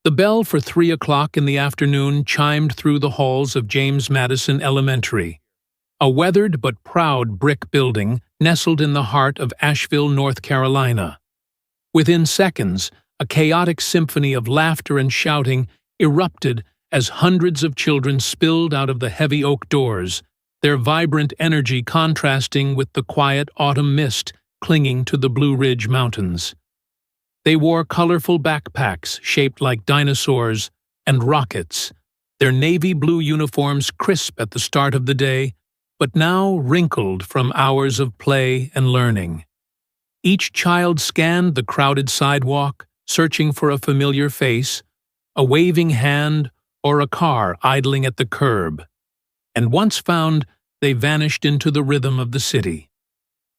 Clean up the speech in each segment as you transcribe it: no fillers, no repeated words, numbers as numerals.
The bell for 3 o'clock in the afternoon chimed through the halls of James Madison Elementary, a weathered but proud brick building nestled in the heart of Asheville, North Carolina. Within seconds, a chaotic symphony of laughter and shouting erupted as hundreds of children spilled out of the heavy oak doors, their vibrant energy contrasting with the quiet autumn mist clinging to the Blue Ridge Mountains. They wore colorful backpacks shaped like dinosaurs and rockets, their navy blue uniforms crisp at the start of the day, but now wrinkled from hours of play and learning. Each child scanned the crowded sidewalk, searching for a familiar face, a waving hand, or a car idling at the curb. And once found, they vanished into the rhythm of the city.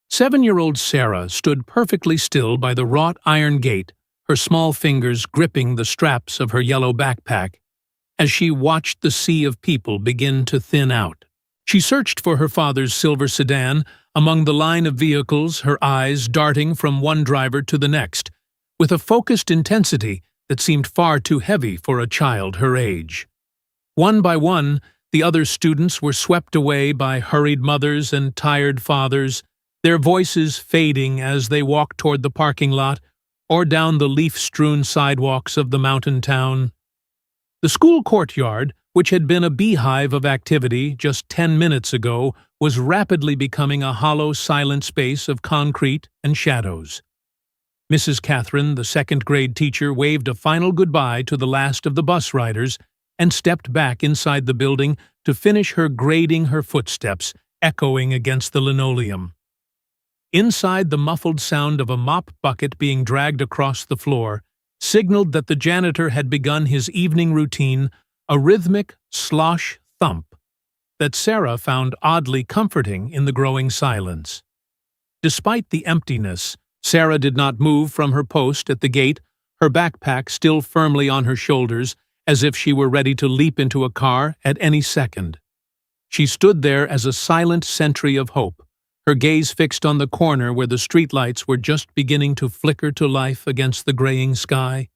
7-year-old Sarah stood perfectly still by the wrought iron gate, her small fingers gripping the straps of her yellow backpack, as she watched the sea of people begin to thin out. She searched for her father's silver sedan among the line of vehicles, her eyes darting from one driver to the next, with a focused intensity that seemed far too heavy for a child her age. One by one, the other students were swept away by hurried mothers and tired fathers, their voices fading as they walked toward the parking lot or down the leaf-strewn sidewalks of the mountain town. The school courtyard, which had been a beehive of activity just 10 minutes ago, was rapidly becoming a hollow, silent space of concrete and shadows. Mrs. Catherine, the second-grade teacher, waved a final goodbye to the last of the bus riders and stepped back inside the building to finish her grading, her footsteps echoing against the linoleum. Inside, the muffled sound of a mop bucket being dragged across the floor signaled that the janitor had begun his evening routine, a rhythmic slosh thump that Sarah found oddly comforting in the growing silence. Despite the emptiness, Sarah did not move from her post at the gate, her backpack still firmly on her shoulders, as if she were ready to leap into a car at any second. She stood there as a silent sentry of hope, her gaze fixed on the corner where the streetlights were just beginning to flicker to life against the graying sky.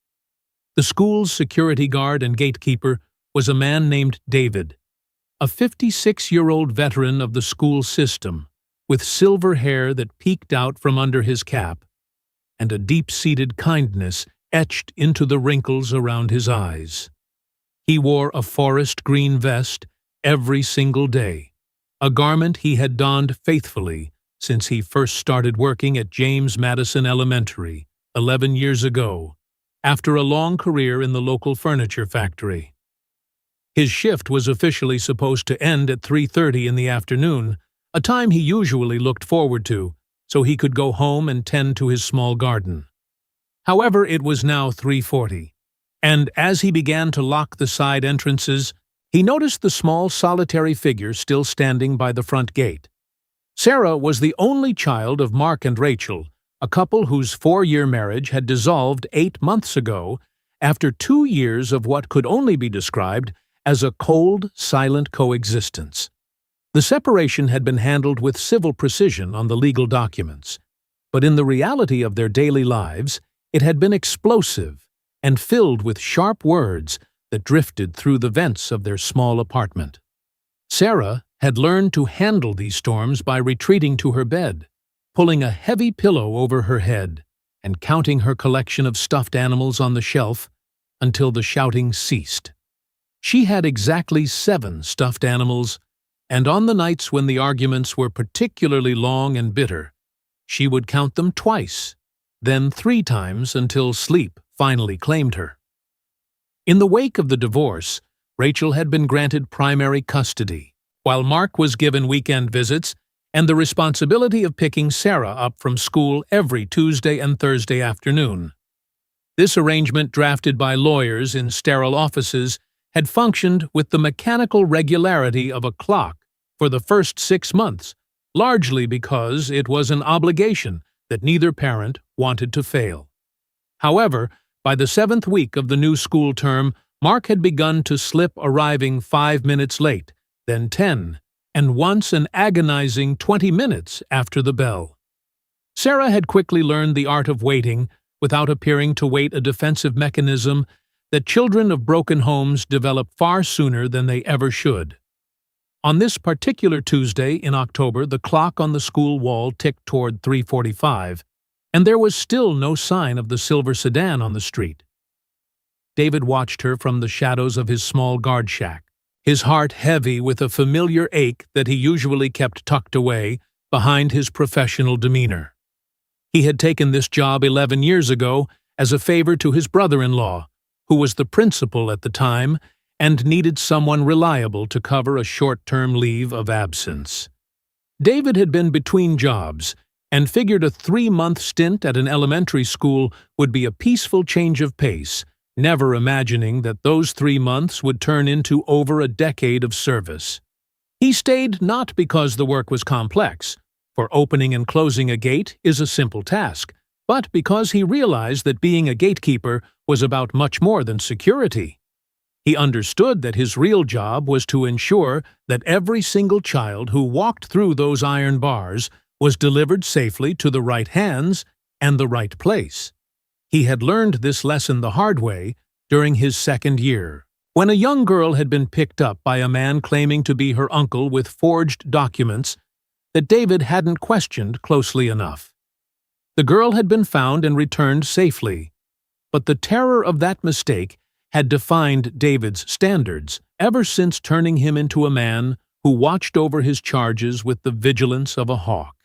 The school's security guard and gatekeeper was a man named David, a 56-year-old veteran of the school system, with silver hair that peeked out from under his cap, and a deep-seated kindness etched into the wrinkles around his eyes. He wore a forest green vest every single day, a garment he had donned faithfully since he first started working at James Madison Elementary 11 years ago, after a long career in the local furniture factory. His shift was officially supposed to end at 3:30 in the afternoon, a time he usually looked forward to, so he could go home and tend to his small garden. However, it was now 3:40, and as he began to lock the side entrances, he noticed the small, solitary figure still standing by the front gate. Sarah was the only child of Mark and Rachel, a couple whose 4-year marriage had dissolved 8 months ago after 2 years of what could only be described as a cold, silent coexistence. The separation had been handled with civil precision on the legal documents, but in the reality of their daily lives, it had been explosive and filled with sharp words that drifted through the vents of their small apartment. Sarah had learned to handle these storms by retreating to her bed, pulling a heavy pillow over her head, and counting her collection of stuffed animals on the shelf until the shouting ceased. She had exactly 7 stuffed animals, and on the nights when the arguments were particularly long and bitter, she would count them twice, then 3 times until sleep finally claimed her. In the wake of the divorce, Rachel had been granted primary custody, while Mark was given weekend visits and the responsibility of picking Sarah up from school every Tuesday and Thursday afternoon. This arrangement, drafted by lawyers in sterile offices, had functioned with the mechanical regularity of a clock for the first 6 months, largely because it was an obligation that neither parent wanted to fail. However, by the 7th week of the new school term, Mark had begun to slip, arriving 5 minutes late, then 10, and once an agonizing 20 minutes after the bell. Sarah had quickly learned the art of waiting without appearing to wait a defensive mechanism that children of broken homes develop far sooner than they ever should. On this particular Tuesday in October, the clock on the school wall ticked toward 3:45, and there was still no sign of the silver sedan on the street. David watched her from the shadows of his small guard shack, his heart heavy with a familiar ache that he usually kept tucked away behind his professional demeanor. He had taken this job 11 years ago as a favor to his brother-in-law, who was the principal at the time and needed someone reliable to cover a short-term leave of absence. David had been between jobs and figured a 3-month stint at an elementary school would be a peaceful change of pace, never imagining that those 3 months would turn into over a decade of service. He stayed not because the work was complex, for opening and closing a gate is a simple task, but because he realized that being a gatekeeper was about much more than security. He understood that his real job was to ensure that every single child who walked through those iron bars was delivered safely to the right hands and the right place. He had learned this lesson the hard way during his 2nd year, when a young girl had been picked up by a man claiming to be her uncle with forged documents that David hadn't questioned closely enough. The girl had been found and returned safely, but the terror of that mistake had defined David's standards ever since turning him into a man who watched over his charges with the vigilance of a hawk.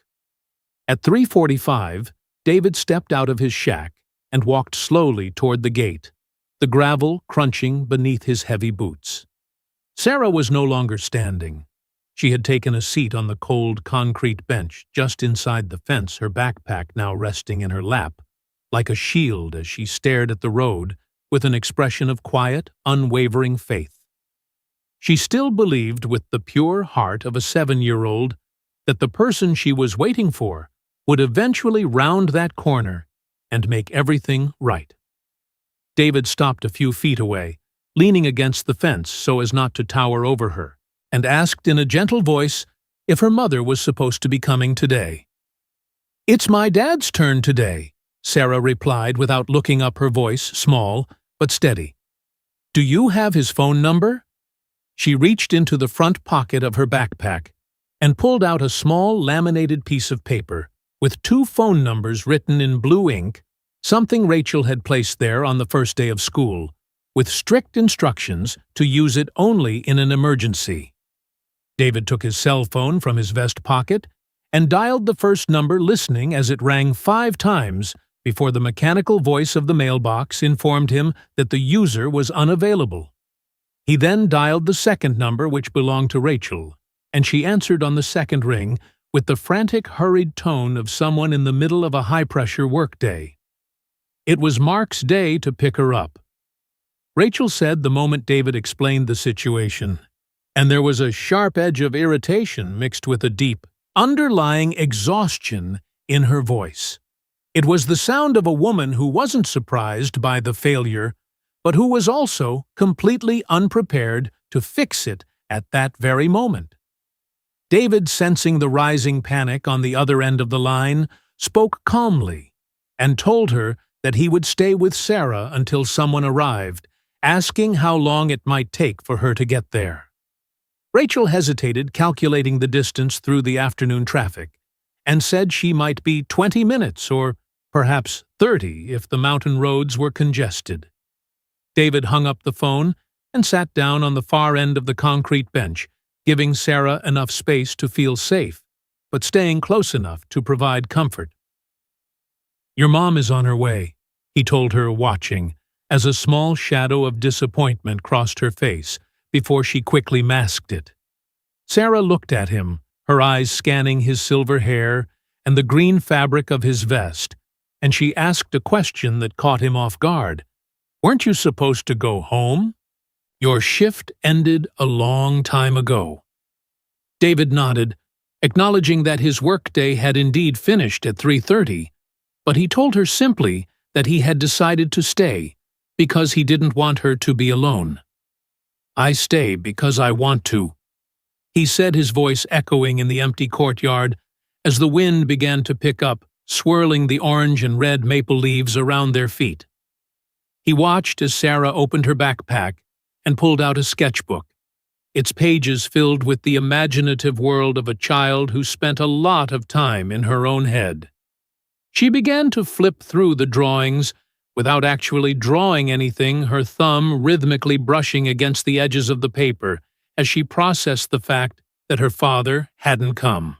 At 3:45, David stepped out of his shack and walked slowly toward the gate, the gravel crunching beneath his heavy boots. Sarah was no longer standing. She had taken a seat on the cold concrete bench just inside the fence, her backpack now resting in her lap, like a shield as she stared at the road with an expression of quiet, unwavering faith. She still believed with the pure heart of a 7-year-old that the person she was waiting for would eventually round that corner and make everything right. David stopped a few feet away, leaning against the fence so as not to tower over her, and asked in a gentle voice if her mother was supposed to be coming today. "It's my dad's turn today," Sarah replied without looking up, her voice small but steady. "Do you have his phone number?" She reached into the front pocket of her backpack and pulled out a small laminated piece of paper with 2 phone numbers written in blue ink, something Rachel had placed there on the first day of school, with strict instructions to use it only in an emergency. David took his cell phone from his vest pocket and dialed the first number, listening as it rang 5 times before the mechanical voice of the mailbox informed him that the user was unavailable. He then dialed the second number, which belonged to Rachel, and she answered on the second ring with the frantic, hurried tone of someone in the middle of a high-pressure workday. It was Mark's day to pick her up. Rachel said the moment David explained the situation, and there was a sharp edge of irritation mixed with a deep, underlying exhaustion in her voice. It was the sound of a woman who wasn't surprised by the failure, but who was also completely unprepared to fix it at that very moment. David, sensing the rising panic on the other end of the line, spoke calmly and told her that he would stay with Sarah until someone arrived, asking how long it might take for her to get there. Rachel hesitated, calculating the distance through the afternoon traffic, and said she might be 20 minutes or perhaps 30 if the mountain roads were congested. David hung up the phone and sat down on the far end of the concrete bench, giving Sarah enough space to feel safe, but staying close enough to provide comfort. "Your mom is on her way," he told her, watching, as a small shadow of disappointment crossed her face before she quickly masked it. Sarah looked at him, her eyes scanning his silver hair and the green fabric of his vest, and she asked a question that caught him off guard. "Weren't you supposed to go home? Your shift ended a long time ago." David nodded, acknowledging that his workday had indeed finished at 3:30, but he told her simply that he had decided to stay because he didn't want her to be alone. "I stay because I want to," he said, his voice echoing in the empty courtyard as the wind began to pick up, swirling the orange and red maple leaves around their feet. He watched as Sarah opened her backpack and pulled out a sketchbook, its pages filled with the imaginative world of a child who spent a lot of time in her own head. She began to flip through the drawings without actually drawing anything, her thumb rhythmically brushing against the edges of the paper as she processed the fact that her father hadn't come.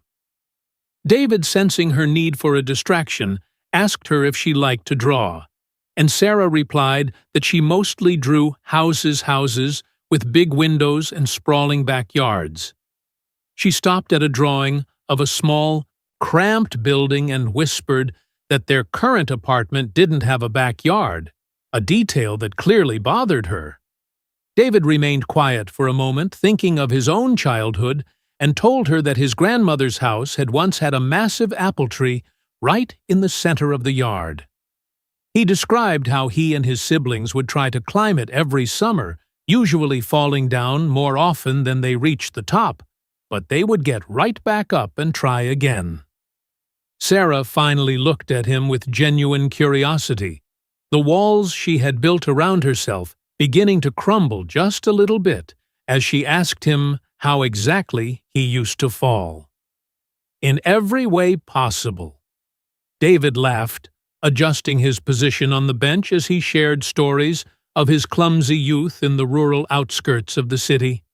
David, sensing her need for a distraction, asked her if she liked to draw, and Sarah replied that she mostly drew houses with big windows and sprawling backyards. She stopped at a drawing of a small, cramped building and whispered that their current apartment didn't have a backyard, a detail that clearly bothered her. David remained quiet for a moment, thinking of his own childhood, and told her that his grandmother's house had once had a massive apple tree right in the center of the yard. He described how he and his siblings would try to climb it every summer, usually falling down more often than they reached the top, but they would get right back up and try again. Sarah finally looked at him with genuine curiosity, the walls she had built around herself beginning to crumble just a little bit as she asked him how exactly he used to fall. In every way possible. David laughed, adjusting his position on the bench as he shared stories of his clumsy youth in the rural outskirts of the city.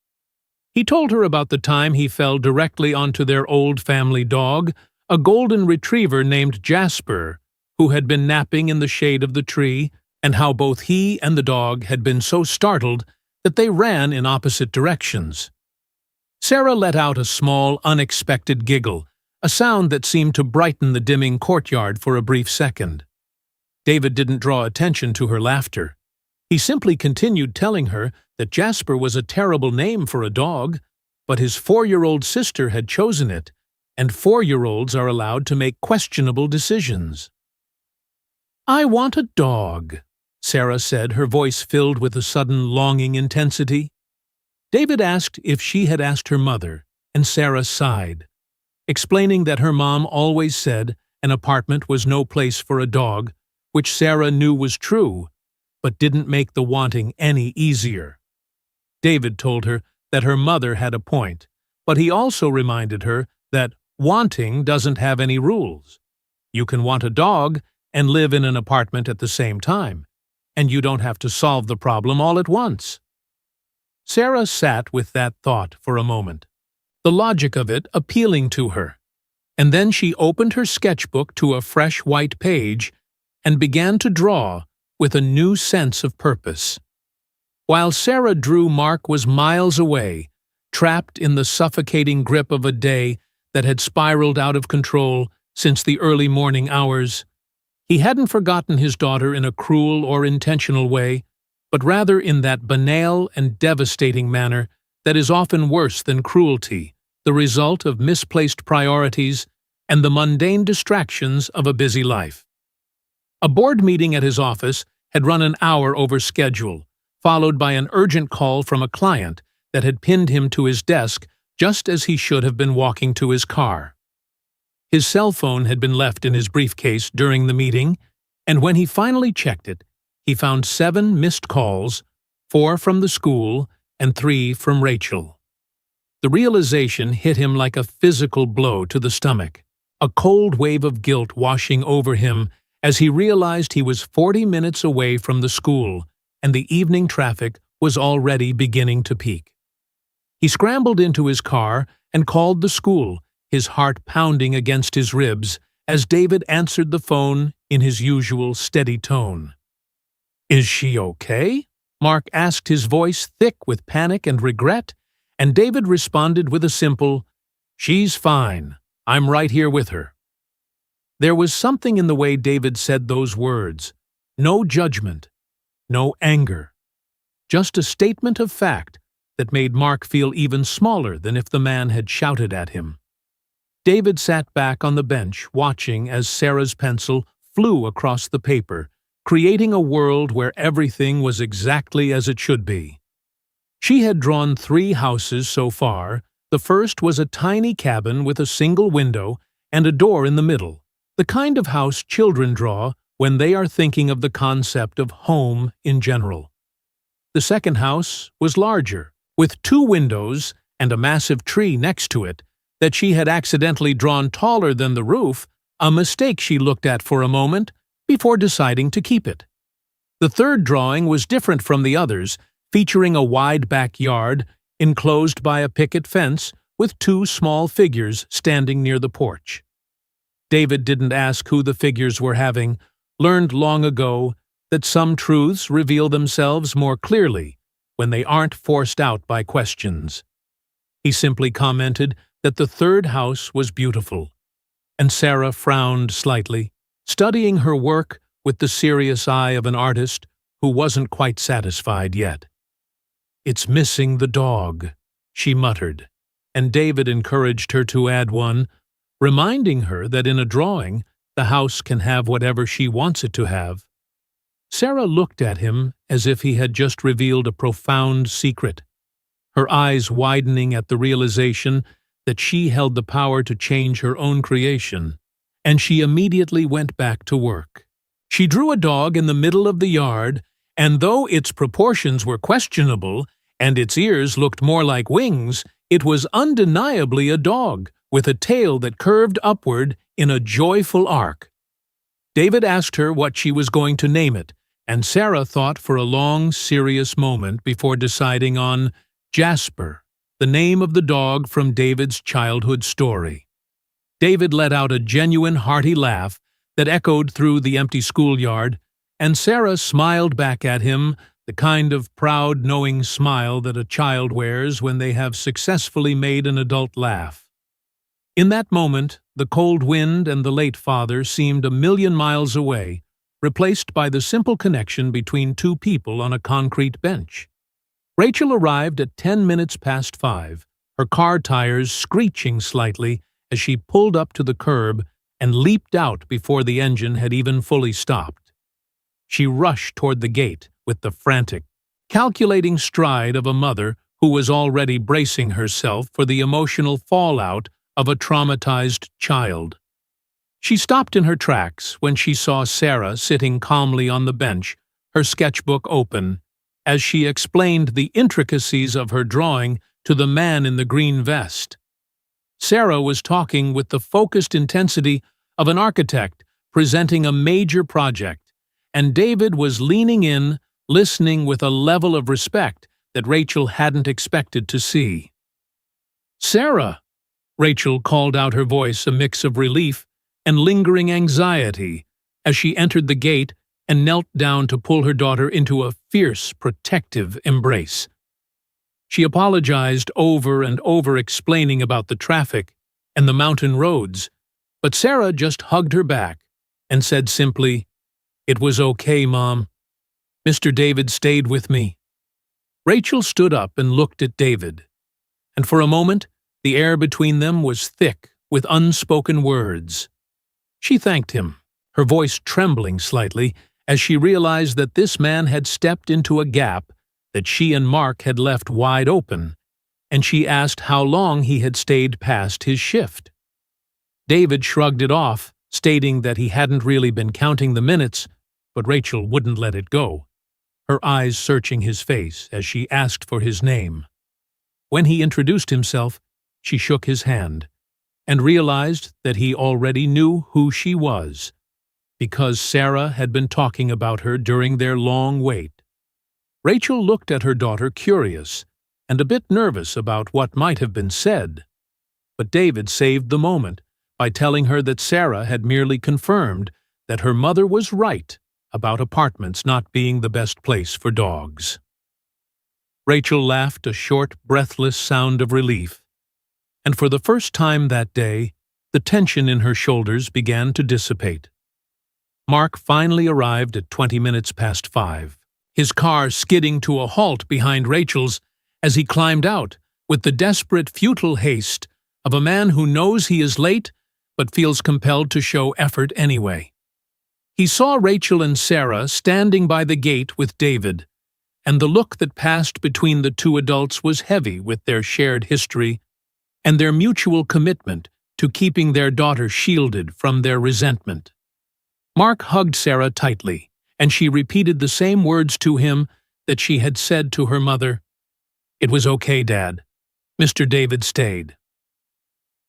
He told her about the time he fell directly onto their old family dog, a golden retriever named Jasper, who had been napping in the shade of the tree, and how both he and the dog had been so startled that they ran in opposite directions. Sarah let out a small, unexpected giggle, a sound that seemed to brighten the dimming courtyard for a brief second. David didn't draw attention to her laughter. He simply continued telling her that Jasper was a terrible name for a dog, but his 4-year-old sister had chosen it, and 4-year-olds are allowed to make questionable decisions. "I want a dog," Sarah said, her voice filled with a sudden longing intensity. David asked if she had asked her mother, and Sarah sighed, explaining that her mom always said an apartment was no place for a dog, which Sarah knew was true, but didn't make the wanting any easier. David told her that her mother had a point, but he also reminded her that wanting doesn't have any rules. You can want a dog and live in an apartment at the same time, and you don't have to solve the problem all at once. Sarah sat with that thought for a moment, the logic of it appealing to her, and then she opened her sketchbook to a fresh white page and began to draw with a new sense of purpose. While Sarah drew, Mark was miles away, trapped in the suffocating grip of a day that had spiraled out of control since the early morning hours. He hadn't forgotten his daughter in a cruel or intentional way, but rather in that banal and devastating manner that is often worse than cruelty, the result of misplaced priorities and the mundane distractions of a busy life. A board meeting at his office had run an hour over schedule, followed by an urgent call from a client that had pinned him to his desk just as he should have been walking to his car. His cell phone had been left in his briefcase during the meeting, and when he finally checked it, he found 7 missed calls, 4 from the school and 3 from Rachel. The realization hit him like a physical blow to the stomach, a cold wave of guilt washing over him as he realized he was 40 minutes away from the school and the evening traffic was already beginning to peak. He scrambled into his car and called the school, his heart pounding against his ribs as David answered the phone in his usual steady tone. "Is she okay?" Mark asked, his voice thick with panic and regret, and David responded with a simple, "She's fine. I'm right here with her." There was something in the way David said those words. No judgment, no anger. Just a statement of fact that made Mark feel even smaller than if the man had shouted at him. David sat back on the bench, watching as Sarah's pencil flew across the paper, creating a world where everything was exactly as it should be. She had drawn 3 houses so far. The first was a tiny cabin with a single window and a door in the middle, the kind of house children draw when they are thinking of the concept of home in general. The second house was larger, with 2 windows and a massive tree next to it that she had accidentally drawn taller than the roof, a mistake she looked at for a moment before deciding to keep it. The third drawing was different from the others, featuring a wide backyard enclosed by a picket fence with 2 small figures standing near the porch. David didn't ask who the figures were having, learned long ago that some truths reveal themselves more clearly when they aren't forced out by questions. He simply commented that the third house was beautiful, and Sarah frowned slightly, studying her work with the serious eye of an artist who wasn't quite satisfied yet. "It's missing the dog," she muttered, and David encouraged her to add one, reminding her that in a drawing, the house can have whatever she wants it to have. Sarah looked at him as if he had just revealed a profound secret, her eyes widening at the realization that she held the power to change her own creation, and she immediately went back to work. She drew a dog in the middle of the yard, and though its proportions were questionable and its ears looked more like wings, it was undeniably a dog, with a tail that curved upward in a joyful arc. David asked her what she was going to name it, and Sarah thought for a long, serious moment before deciding on Jasper, the name of the dog from David's childhood story. David let out a genuine, hearty laugh that echoed through the empty schoolyard, and Sarah smiled back at him, the kind of proud, knowing smile that a child wears when they have successfully made an adult laugh. In that moment, the cold wind and the late father seemed a million miles away, replaced by the simple connection between 2 people on a concrete bench. Rachel arrived at 10 minutes past 5, her car tires screeching slightly as she pulled up to the curb and leaped out before the engine had even fully stopped. She rushed toward the gate with the frantic, calculating stride of a mother who was already bracing herself for the emotional fallout of a traumatized child. She stopped in her tracks when she saw Sarah sitting calmly on the bench, her sketchbook open, as she explained the intricacies of her drawing to the man in the green vest. Sarah was talking with the focused intensity of an architect presenting a major project, and David was leaning in, listening with a level of respect that Rachel hadn't expected to see. "Sarah!" Rachel called out, her voice a mix of relief and lingering anxiety as she entered the gate and knelt down to pull her daughter into a fierce, protective embrace. She apologized over and over, explaining about the traffic and the mountain roads, but Sarah just hugged her back and said simply, "It was okay, Mom. Mr. David stayed with me." Rachel stood up and looked at David, and for a moment the air between them was thick with unspoken words. She thanked him, her voice trembling slightly as she realized that this man had stepped into a gap that she and Mark had left wide open, and she asked how long he had stayed past his shift. David shrugged it off, stating that he hadn't really been counting the minutes, but Rachel wouldn't let it go, her eyes searching his face as she asked for his name. When he introduced himself, she shook his hand and realized that he already knew who she was, because Sarah had been talking about her during their long wait. Rachel looked at her daughter curious and a bit nervous about what might have been said, but David saved the moment by telling her that Sarah had merely confirmed that her mother was right about apartments not being the best place for dogs. Rachel laughed a short, breathless sound of relief, and for the first time that day, the tension in her shoulders began to dissipate. Mark finally arrived at 20 minutes past 5, his car skidding to a halt behind Rachel's as he climbed out with the desperate, futile haste of a man who knows he is late but feels compelled to show effort anyway. He saw Rachel and Sarah standing by the gate with David, and the look that passed between the 2 adults was heavy with their shared history and their mutual commitment to keeping their daughter shielded from their resentment. Mark hugged Sarah tightly, and she repeated the same words to him that she had said to her mother. "It was okay, Dad." Mr. David stayed.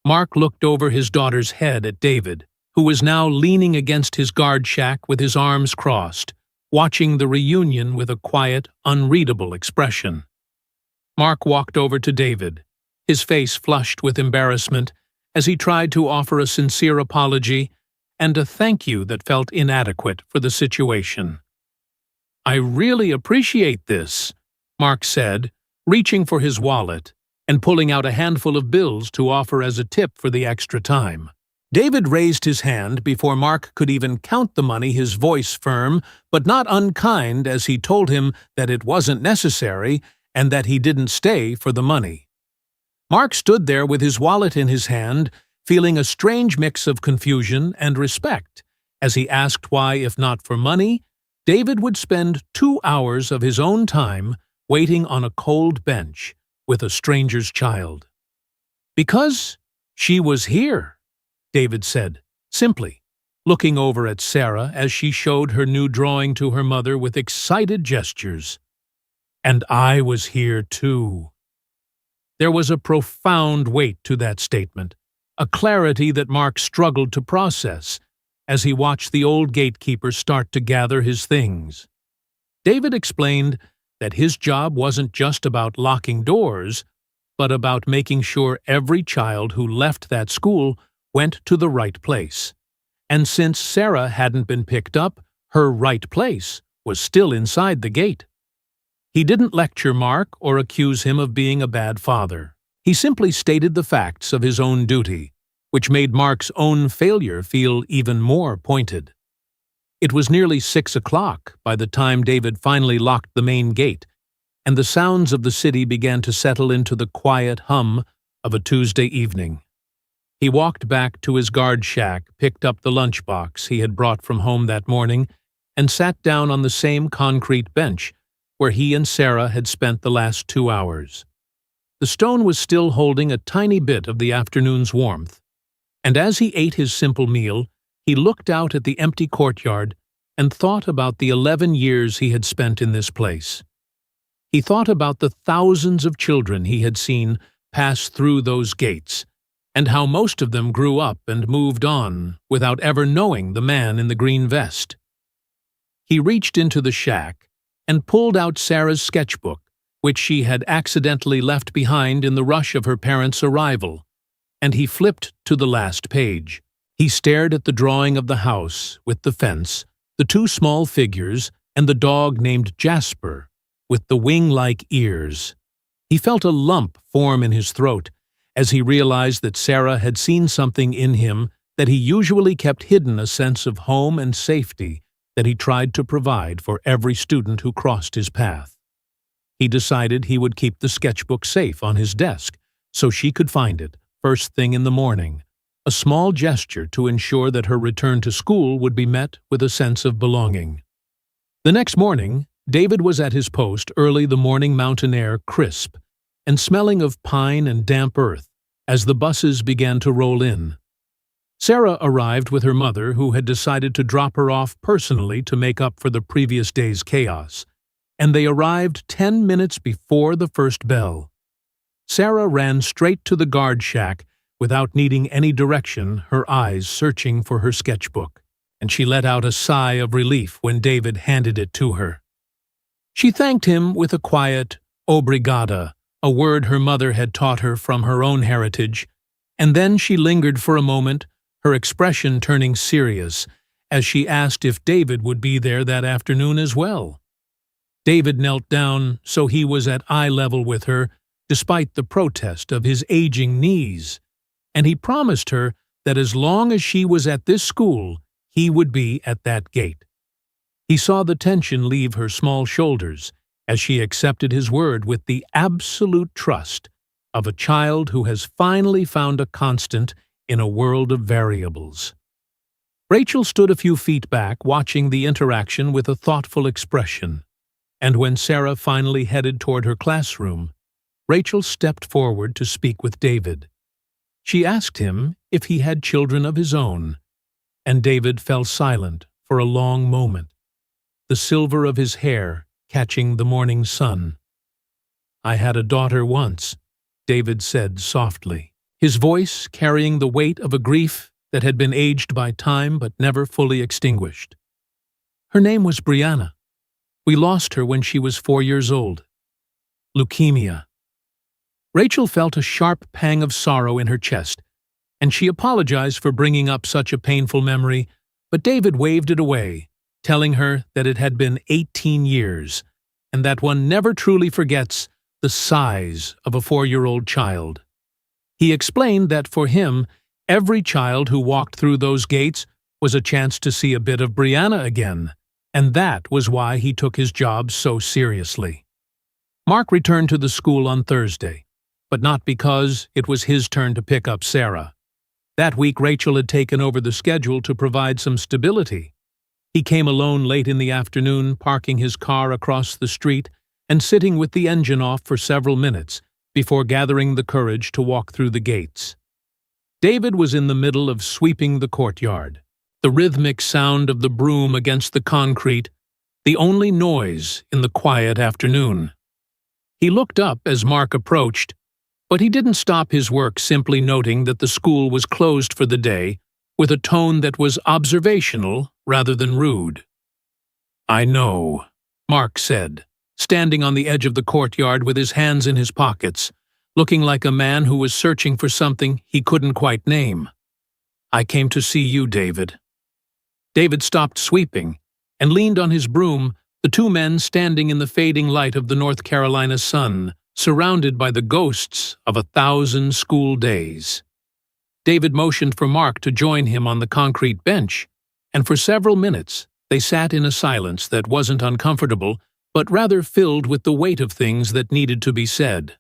Mark looked over his daughter's head at David, who was now leaning against his guard shack with his arms crossed, watching the reunion with a quiet, unreadable expression. Mark walked over to David, his face flushed with embarrassment, as he tried to offer a sincere apology and a thank you that felt inadequate for the situation. "I really appreciate this," Mark said, reaching for his wallet and pulling out a handful of bills to offer as a tip for the extra time. David raised his hand before Mark could even count the money, his voice firm, but not unkind, as he told him that it wasn't necessary and that he didn't stay for the money. Mark stood there with his wallet in his hand, feeling a strange mix of confusion and respect, as he asked why, if not for money, David would spend 2 hours of his own time waiting on a cold bench with a stranger's child. "Because she was here," David said, simply, looking over at Sarah as she showed her new drawing to her mother with excited gestures. "And I was here too." There was a profound weight to that statement, a clarity that Mark struggled to process as he watched the old gatekeeper start to gather his things. David explained that his job wasn't just about locking doors, but about making sure every child who left that school went to the right place. And since Sarah hadn't been picked up, her right place was still inside the gate. He didn't lecture Mark or accuse him of being a bad father. He simply stated the facts of his own duty, which made Mark's own failure feel even more pointed. It was nearly 6 o'clock by the time David finally locked the main gate, and the sounds of the city began to settle into the quiet hum of a Tuesday evening. He walked back to his guard shack, picked up the lunchbox he had brought from home that morning, and sat down on the same concrete bench where he and Sarah had spent the last 2 hours. The stone was still holding a tiny bit of the afternoon's warmth, and as he ate his simple meal, he looked out at the empty courtyard and thought about the 11 years he had spent in this place. He thought about the thousands of children he had seen pass through those gates, and how most of them grew up and moved on without ever knowing the man in the green vest. He reached into the shack and pulled out Sarah's sketchbook, which she had accidentally left behind in the rush of her parents' arrival, and he flipped to the last page. He stared at the drawing of the house with the fence, the 2 small figures, and the dog named Jasper, with the wing-like ears. He felt a lump form in his throat as he realized that Sarah had seen something in him that he usually kept hidden, a sense of home and safety that he tried to provide for every student who crossed his path. He decided he would keep the sketchbook safe on his desk so she could find it first thing in the morning, a small gesture to ensure that her return to school would be met with a sense of belonging. The next morning, David was at his post early, the morning mountain air crisp and smelling of pine and damp earth as the buses began to roll in. Sarah arrived with her mother, who had decided to drop her off personally to make up for the previous day's chaos, and they arrived 10 minutes before the first bell. Sarah ran straight to the guard shack without needing any direction, her eyes searching for her sketchbook, and she let out a sigh of relief when David handed it to her. She thanked him with a quiet "obrigada," a word her mother had taught her from her own heritage, and then she lingered for a moment, her expression turning serious, as she asked if David would be there that afternoon as well. David knelt down so he was at eye level with her, despite the protest of his aging knees, and he promised her that as long as she was at this school, he would be at that gate. He saw the tension leave her small shoulders as she accepted his word with the absolute trust of a child who has finally found a constant in a world of variables. Rachel stood a few feet back, watching the interaction with a thoughtful expression, and when Sarah finally headed toward her classroom, Rachel stepped forward to speak with David. She asked him if he had children of his own, and David fell silent for a long moment, the silver of his hair catching the morning sun. "I had a daughter once," David said softly, his voice carrying the weight of a grief that had been aged by time but never fully extinguished. "Her name was Brianna. We lost her when she was 4 years old. Leukemia." Rachel felt a sharp pang of sorrow in her chest, and she apologized for bringing up such a painful memory, but David waved it away, telling her that it had been 18 years, and that one never truly forgets the size of a 4-year-old child. He explained that for him, every child who walked through those gates was a chance to see a bit of Brianna again, and that was why he took his job so seriously. Mark returned to the school on Thursday, but not because it was his turn to pick up Sarah. That week Rachel had taken over the schedule to provide some stability. He came alone late in the afternoon, parking his car across the street and sitting with the engine off for several minutes before gathering the courage to walk through the gates. David was in the middle of sweeping the courtyard, the rhythmic sound of the broom against the concrete, the only noise in the quiet afternoon. He looked up as Mark approached, but he didn't stop his work simply noting that the school was closed for the day with a tone that was observational rather than rude. "I know," Mark said, standing on the edge of the courtyard with his hands in his pockets, looking like a man who was searching for something he couldn't quite name. "I came to see you, David." David stopped sweeping and leaned on his broom, the two men standing in the fading light of the North Carolina sun, surrounded by the ghosts of 1,000 school days. David motioned for Mark to join him on the concrete bench, and for several minutes they sat in a silence that wasn't uncomfortable, but rather filled with the weight of things that needed to be said.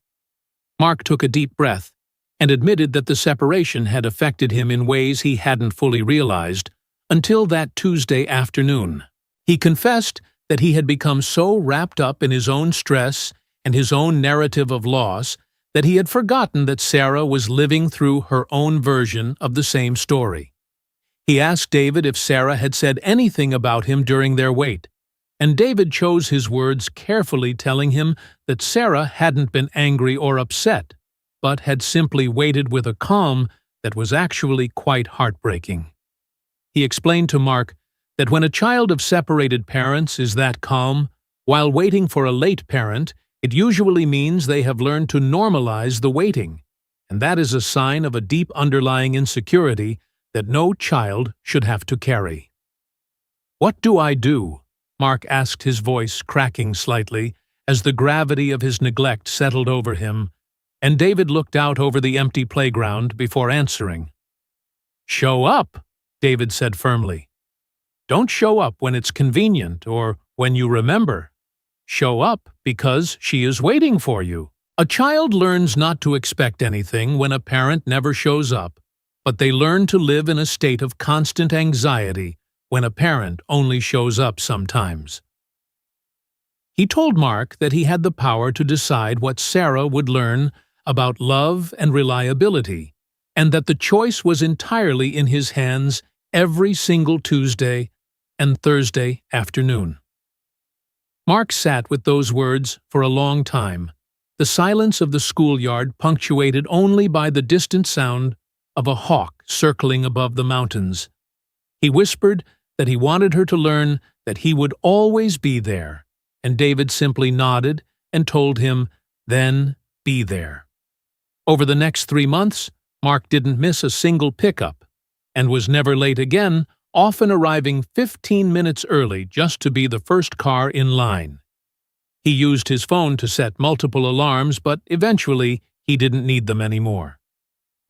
Mark took a deep breath and admitted that the separation had affected him in ways he hadn't fully realized until that Tuesday afternoon. He confessed that he had become so wrapped up in his own stress and his own narrative of loss that he had forgotten that Sarah was living through her own version of the same story. He asked David if Sarah had said anything about him during their wait, and David chose his words carefully, telling him that Sarah hadn't been angry or upset, but had simply waited with a calm that was actually quite heartbreaking. He explained to Mark that when a child of separated parents is that calm, while waiting for a late parent, it usually means they have learned to normalize the waiting, and that is a sign of a deep underlying insecurity that no child should have to carry. "What do I do?" Mark asked, his voice cracking slightly as the gravity of his neglect settled over him, and David looked out over the empty playground before answering. "Show up," David said firmly. "Don't show up when it's convenient or when you remember. Show up because she is waiting for you." A child learns not to expect anything when a parent never shows up, but they learn to live in a state of constant anxiety when a parent only shows up sometimes. He told Mark that he had the power to decide what Sarah would learn about love and reliability, and that the choice was entirely in his hands every single Tuesday and Thursday afternoon. Mark sat with those words for a long time, the silence of the schoolyard punctuated only by the distant sound of a hawk circling above the mountains. He whispered that he wanted her to learn that he would always be there, and David simply nodded and told him, "Then be there." Over the next 3 months, Mark didn't miss a single pickup, and was never late again, often arriving 15 minutes early just to be the first car in line. He used his phone to set multiple alarms, but eventually he didn't need them anymore.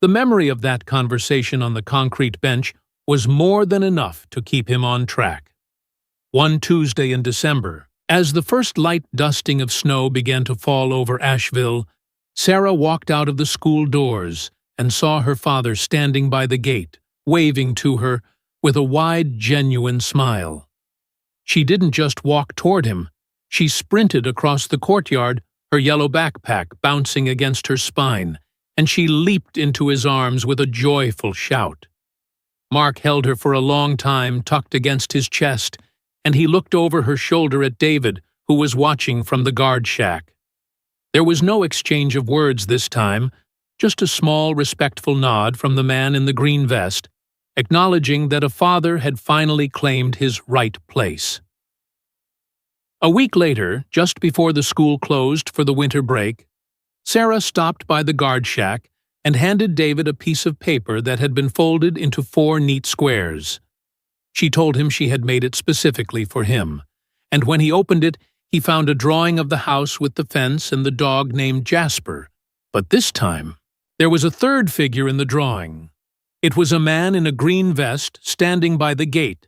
The memory of that conversation on the concrete bench was more than enough to keep him on track. One Tuesday in December, as the first light dusting of snow began to fall over Asheville, Sarah walked out of the school doors and saw her father standing by the gate, waving to her with a wide, genuine smile. She didn't just walk toward him. She sprinted across the courtyard, her yellow backpack bouncing against her spine, and she leaped into his arms with a joyful shout. Mark held her for a long time, tucked against his chest, and he looked over her shoulder at David, who was watching from the guard shack. There was no exchange of words this time, just a small, respectful nod from the man in the green vest, acknowledging that a father had finally claimed his right place. A week later, just before the school closed for the winter break, Sarah stopped by the guard shack and handed David a piece of paper that had been folded into 4 neat squares. She told him she had made it specifically for him, and when he opened it, he found a drawing of the house with the fence and the dog named Jasper. But this time, there was a third figure in the drawing. It was a man in a green vest standing by the gate,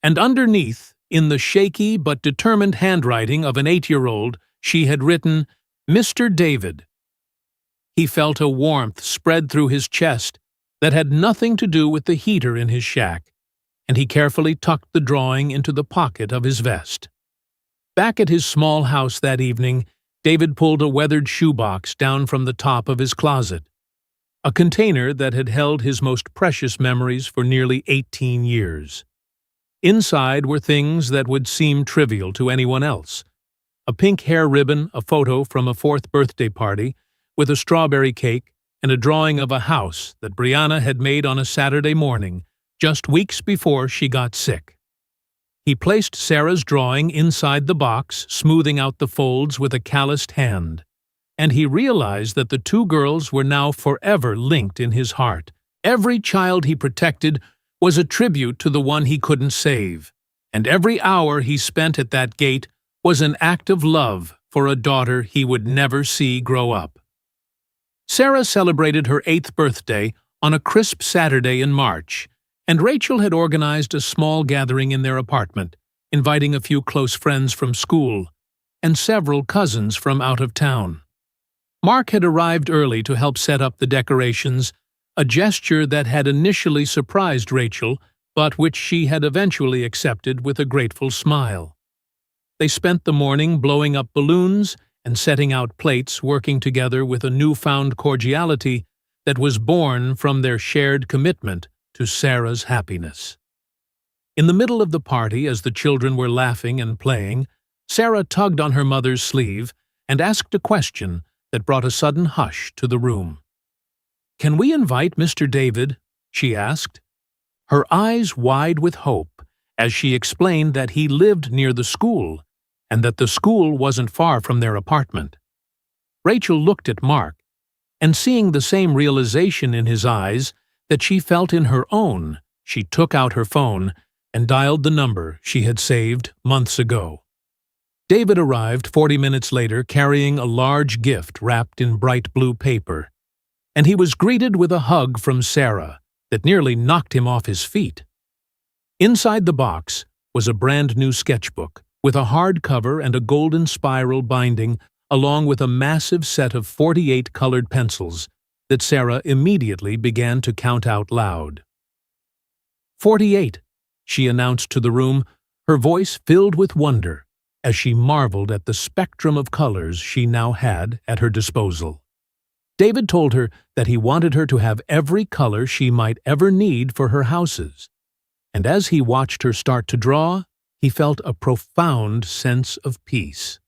and underneath, in the shaky but determined handwriting of an 8-year-old, she had written, "Mr. David." He felt a warmth spread through his chest that had nothing to do with the heater in his shack, and he carefully tucked the drawing into the pocket of his vest. Back at his small house that evening, David pulled a weathered shoebox down from the top of his closet, a container that had held his most precious memories for nearly 18 years. Inside were things that would seem trivial to anyone else: a pink hair ribbon, a photo from a 4th birthday party, with a strawberry cake, and a drawing of a house that Brianna had made on a Saturday morning, just weeks before she got sick. He placed Sarah's drawing inside the box, smoothing out the folds with a calloused hand, and he realized that the 2 girls were now forever linked in his heart. Every child he protected was a tribute to the one he couldn't save, and every hour he spent at that gate was an act of love for a daughter he would never see grow up. Sarah celebrated her 8th birthday on a crisp Saturday in March, and Rachel had organized a small gathering in their apartment, inviting a few close friends from school and several cousins from out of town. Mark had arrived early to help set up the decorations, a gesture that had initially surprised Rachel, but which she had eventually accepted with a grateful smile. They spent the morning blowing up balloons and setting out plates, working together with a newfound cordiality that was born from their shared commitment to Sarah's happiness. In the middle of the party, as the children were laughing and playing, Sarah tugged on her mother's sleeve and asked a question that brought a sudden hush to the room. "Can we invite Mr. David?" she asked, her eyes wide with hope as she explained that he lived near the school and that the school wasn't far from their apartment. Rachel looked at Mark, and seeing the same realization in his eyes that she felt in her own, she took out her phone and dialed the number she had saved months ago. David arrived 40 minutes later carrying a large gift wrapped in bright blue paper, and he was greeted with a hug from Sarah that nearly knocked him off his feet. Inside the box was a brand-new sketchbook with a hardcover and a golden spiral binding, along with a massive set of 48 colored pencils that Sarah immediately began to count out loud. 48, she announced to the room, her voice filled with wonder as she marveled at the spectrum of colors she now had at her disposal. David told her that he wanted her to have every color she might ever need for her houses, and as he watched her start to draw, he felt a profound sense of peace.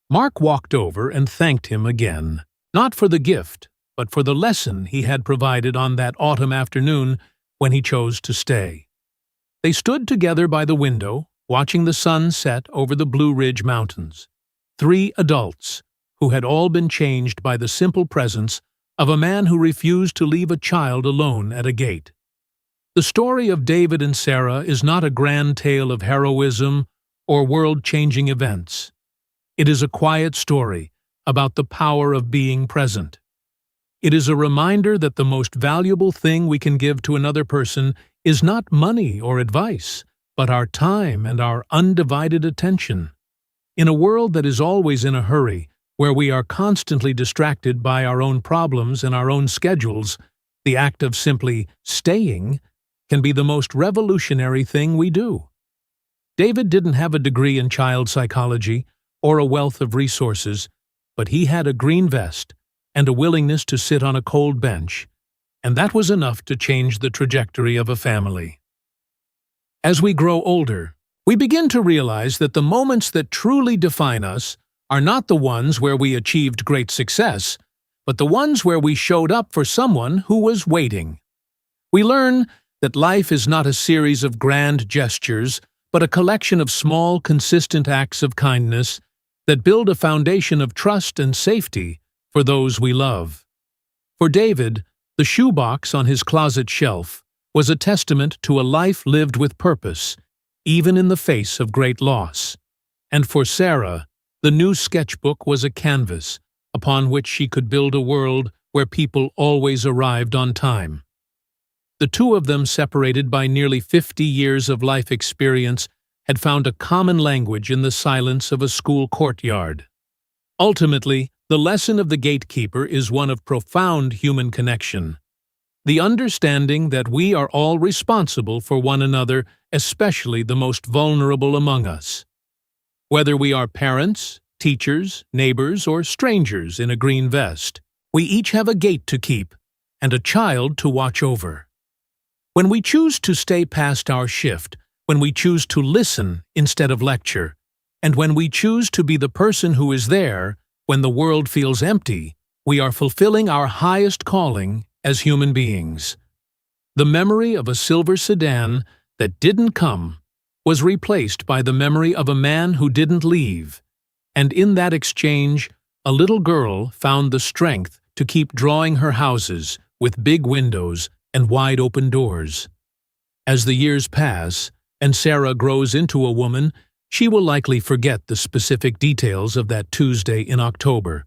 Mark walked over and thanked him again, not for the gift, but for the lesson he had provided on that autumn afternoon when he chose to stay. They stood together by the window, watching the sun set over the Blue Ridge Mountains, 3 adults who had all been changed by the simple presence of a man who refused to leave a child alone at a gate. The story of David and Sarah is not a grand tale of heroism or world-changing events. It is a quiet story about the power of being present. It is a reminder that the most valuable thing we can give to another person is not money or advice, but our time and our undivided attention. In a world that is always in a hurry, where we are constantly distracted by our own problems and our own schedules, the act of simply staying can be the most revolutionary thing we do. David didn't have a degree in child psychology or a wealth of resources, but he had a green vest and a willingness to sit on a cold bench, and that was enough to change the trajectory of a family. As we grow older, we begin to realize that the moments that truly define us are not the ones where we achieved great success, but the ones where we showed up for someone who was waiting. We learn that life is not a series of grand gestures, but a collection of small, consistent acts of kindness that build a foundation of trust and safety for those we love. For David, the shoebox on his closet shelf was a testament to a life lived with purpose, even in the face of great loss. And for Sarah, the new sketchbook was a canvas upon which she could build a world where people always arrived on time. The two of them, separated by nearly 50 years of life experience, had found a common language in the silence of a school courtyard. Ultimately, the lesson of the gatekeeper is one of profound human connection. The understanding that we are all responsible for one another, especially the most vulnerable among us. Whether we are parents, teachers, neighbors, or strangers in a green vest, we each have a gate to keep and a child to watch over. When we choose to stay past our shift, when we choose to listen instead of lecture, and when we choose to be the person who is there when the world feels empty, we are fulfilling our highest calling as human beings. The memory of a silver sedan that didn't come was replaced by the memory of a man who didn't leave, and in that exchange, a little girl found the strength to keep drawing her houses with big windows and wide-open doors. As the years pass, and Sarah grows into a woman, she will likely forget the specific details of that Tuesday in October.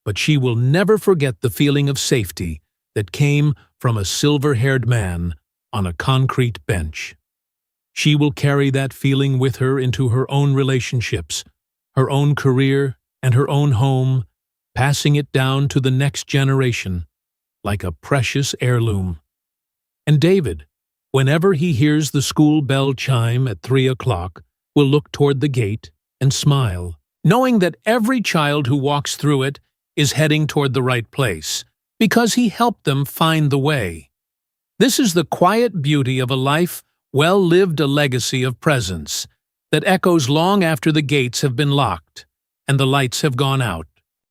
But she will never forget the feeling of safety that came from a silver-haired man on a concrete bench. She will carry that feeling with her into her own relationships, her own career, and her own home, passing it down to the next generation like a precious heirloom. And David, whenever he hears the school bell chime at 3 o'clock, will look toward the gate and smile, knowing that every child who walks through it is heading toward the right place, because he helped them find the way. This is the quiet beauty of a life well lived, a legacy of presence that echoes long after the gates have been locked and the lights have gone out.